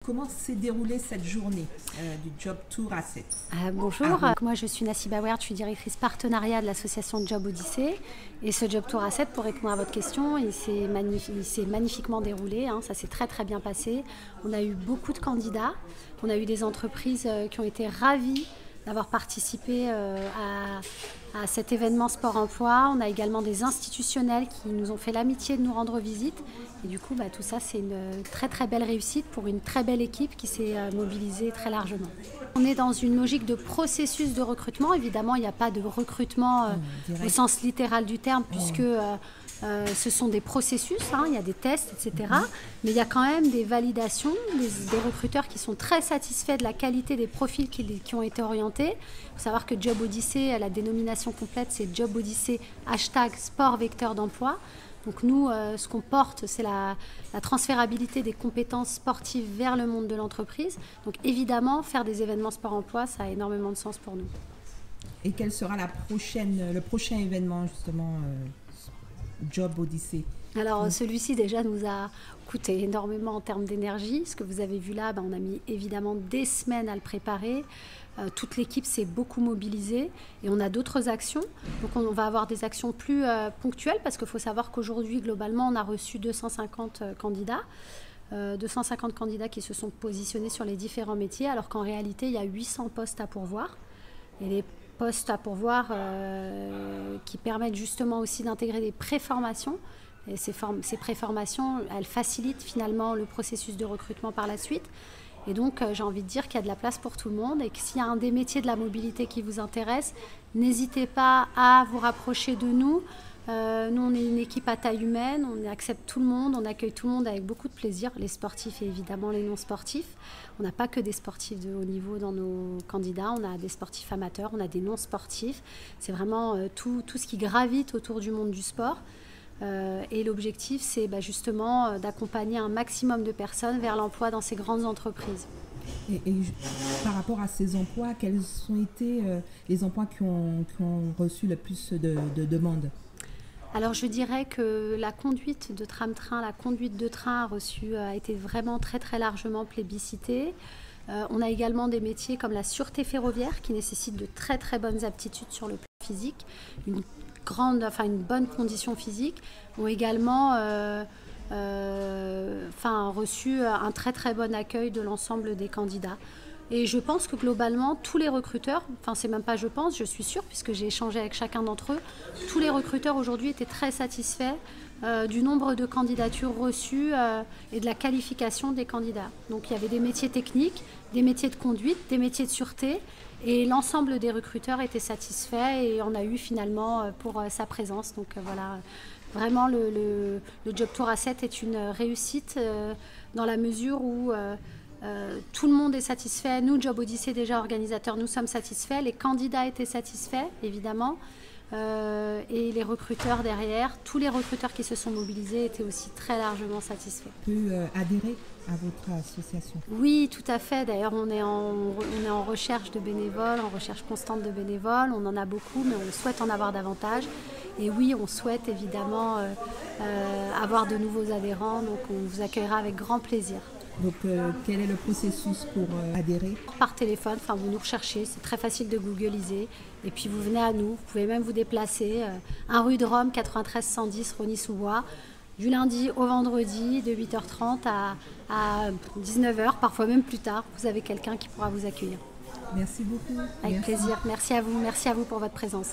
comment s'est déroulée cette journée du Job Tour à 7? Bonjour, moi je suis Nassiba Wert, je suis directrice partenariat de l'association Job Odyssée. Et ce Job Tour à 7, pour répondre à votre question, il s'est magnifiquement déroulé, hein, ça s'est très très bien passé. On a eu beaucoup de candidats, on a eu des entreprises qui ont été ravies d'avoir participé à cet événement Sport-Emploi. On a également des institutionnels qui nous ont fait l'amitié de nous rendre visite. Et du coup, tout ça, c'est une très très belle réussite pour une très belle équipe qui s'est mobilisée très largement. On est dans une logique de processus de recrutement. Évidemment, il n'y a pas de recrutement au sens littéral du terme, puisque ce sont des processus, hein, il y a des tests, etc. Mais il y a quand même des validations, des recruteurs qui sont très satisfaits de la qualité des profils qui ont été orientés. Il faut savoir que Job Odyssée, la dénomination complète, c'est Job Odyssée #sport vecteur d'emploi. Donc nous, ce qu'on porte, c'est la transférabilité des compétences sportives vers le monde de l'entreprise. Donc évidemment, faire des événements sport-emploi, ça a énormément de sens pour nous. Et quel sera le prochain événement, justement, Job Odyssée? Alors celui-ci déjà nous a coûté énormément en termes d'énergie. Ce que vous avez vu là, on a mis évidemment des semaines à le préparer. Toute l'équipe s'est beaucoup mobilisée et on a d'autres actions. Donc on va avoir des actions plus ponctuelles parce qu'il faut savoir qu'aujourd'hui, globalement, on a reçu 250 candidats. 250 candidats qui se sont positionnés sur les différents métiers, alors qu'en réalité, il y a 800 postes à pourvoir. Et les postes à pourvoir qui permettent justement aussi d'intégrer des préformations. Et ces préformations, elles facilitent finalement le processus de recrutement par la suite. Et donc, j'ai envie de dire qu'il y a de la place pour tout le monde et que s'il y a un des métiers de la mobilité qui vous intéresse, n'hésitez pas à vous rapprocher de nous. Nous, on est une équipe à taille humaine, on accepte tout le monde, on accueille tout le monde avec beaucoup de plaisir, les sportifs et évidemment les non-sportifs. On n'a pas que des sportifs de haut niveau dans nos candidats, on a des sportifs amateurs, on a des non-sportifs. C'est vraiment tout ce qui gravite autour du monde du sport. Et l'objectif, c'est justement d'accompagner un maximum de personnes vers l'emploi dans ces grandes entreprises. Et par rapport à ces emplois, quels ont été les emplois qui ont reçu le plus de demandes? Alors je dirais que la conduite de tram-train, la conduite de train a été vraiment très très largement plébiscitée. On a également des métiers comme la sûreté ferroviaire qui nécessitent de très très bonnes aptitudes sur le plan physique, une bonne condition physique, ont également reçu un très très bon accueil de l'ensemble des candidats. Et je pense que globalement, tous les recruteurs, c'est même pas je pense, je suis sûre, puisque j'ai échangé avec chacun d'entre eux, tous les recruteurs aujourd'hui étaient très satisfaits du nombre de candidatures reçues et de la qualification des candidats. Donc il y avait des métiers techniques, des métiers de conduite, des métiers de sûreté, et l'ensemble des recruteurs étaient satisfaits et on a eu finalement pour sa présence. Donc voilà, vraiment le Job Tour à 7 est une réussite dans la mesure où tout le monde est satisfait. Nous, Job Odyssée, déjà organisateurs, nous sommes satisfaits. Les candidats étaient satisfaits, évidemment. Et les recruteurs derrière, tous les recruteurs qui se sont mobilisés étaient aussi très largement satisfaits. On peut adhérer à votre association? Oui, tout à fait. D'ailleurs, on est en recherche de bénévoles, en recherche constante de bénévoles. On en a beaucoup, mais on souhaite en avoir davantage. Et oui, on souhaite évidemment avoir de nouveaux adhérents. Donc, on vous accueillera avec grand plaisir. Donc, quel est le processus pour adhérer? Par téléphone, vous nous recherchez, c'est très facile de googliser. Et puis, vous venez à nous, vous pouvez même vous déplacer. 1 rue de Rome, 93 110, Rosny-sous-Bois, du lundi au vendredi, de 8h30 à 19h, parfois même plus tard. Vous avez quelqu'un qui pourra vous accueillir. Merci beaucoup. Avec plaisir. Merci à vous pour votre présence.